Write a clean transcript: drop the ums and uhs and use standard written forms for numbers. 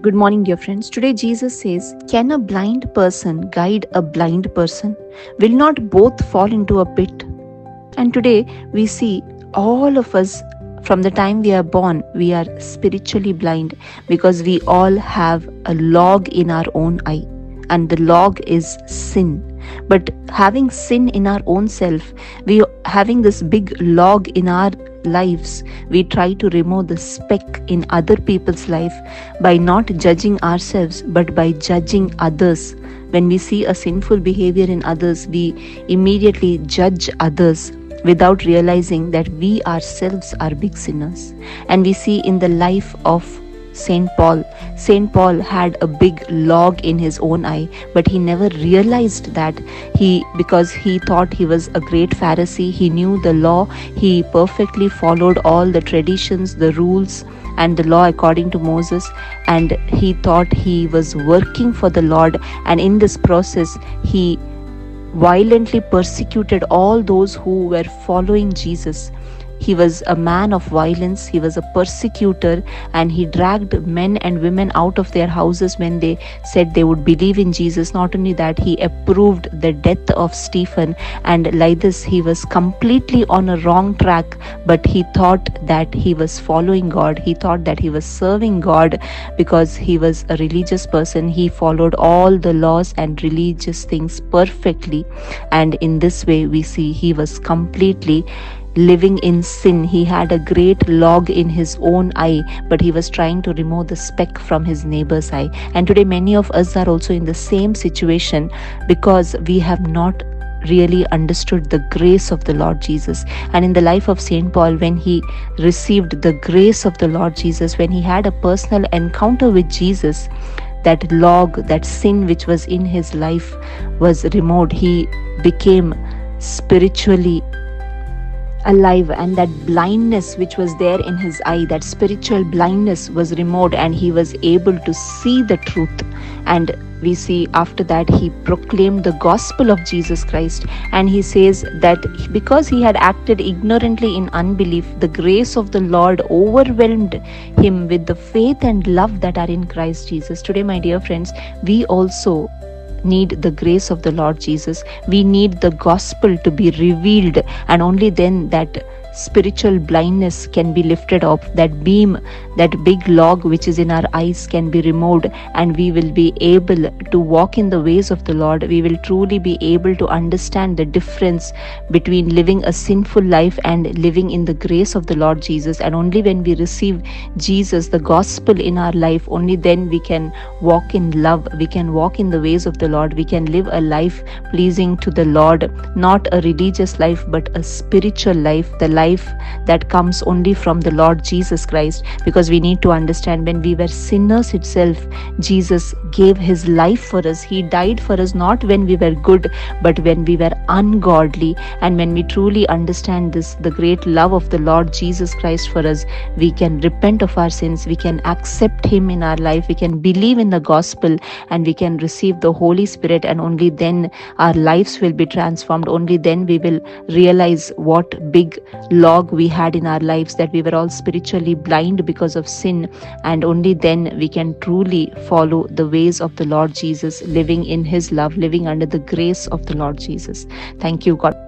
Good morning, dear friends. Today, Jesus says, can a blind person guide a blind person? Will not both fall into a pit? And today, we see all of us from the time we are born, we are spiritually blind because we all have a log in our own eye, and the log is sin. But having sin in our own self, we having this big log in our lives, we try to remove the speck in other people's life by not judging ourselves but by judging others. When we see a sinful behavior in others, we immediately judge others without realizing that we ourselves are big sinners. And we see in the life of Saint Paul. Saint Paul had a big log in his own eye, but he never realized that because he thought he was a great Pharisee, he knew the law, he perfectly followed all the traditions, the rules, and the law according to Moses, and he thought he was working for the Lord, and in this process, he violently persecuted all those who were following Jesus. He was a man of violence, he was a persecutor, and he dragged men and women out of their houses when they said they would believe in Jesus. Not only that, he approved the death of Stephen, and like this, he was completely on a wrong track, but he thought that he was following God. He thought that he was serving God because he was a religious person. He followed all the laws and religious things perfectly, and in this way, we see he was completely living in sin. He had a great log in his own eye, but he was trying to remove the speck from his neighbor's eye. And today many of us are also in the same situation because we have not really understood the grace of the Lord Jesus. And in the life of Saint Paul, when he received the grace of the Lord Jesus, when he had a personal encounter with Jesus, that log, that sin which was in his life was removed. He became spiritually alive, and that blindness which was there in his eye, that spiritual blindness was removed, and he was able to see the truth. And we see after that he proclaimed the gospel of Jesus Christ, and he says that because he had acted ignorantly in unbelief, the grace of the Lord overwhelmed him with the faith and love that are in Christ Jesus. Today, my dear friends, we also need the grace of the Lord Jesus. We need the gospel to be revealed, and only then that spiritual blindness can be lifted up, that beam, that big log which is in our eyes can be removed, and we will be able to walk in the ways of the Lord. We will truly be able to understand the difference between living a sinful life and living in the grace of the Lord Jesus. And only when we receive Jesus, the gospel in our life, only then we can walk in love, we can walk in the ways of the Lord, we can live a life pleasing to the Lord, not a religious life but a spiritual life, the life that comes only from the Lord Jesus Christ. Because we need to understand, when we were sinners itself, Jesus gave his life for us. He died for us not when we were good but when we were ungodly. And when we truly understand this, the great love of the Lord Jesus Christ for us, we can repent of our sins, we can accept him in our life, we can believe in the gospel, and we can receive the Holy Spirit, and only then our lives will be transformed. Only then we will realize what big log we had in our lives, that we were all spiritually blind because of sin, and only then we can truly follow the ways of the Lord Jesus, living in his love, living under the grace of the Lord Jesus. Thank you, God.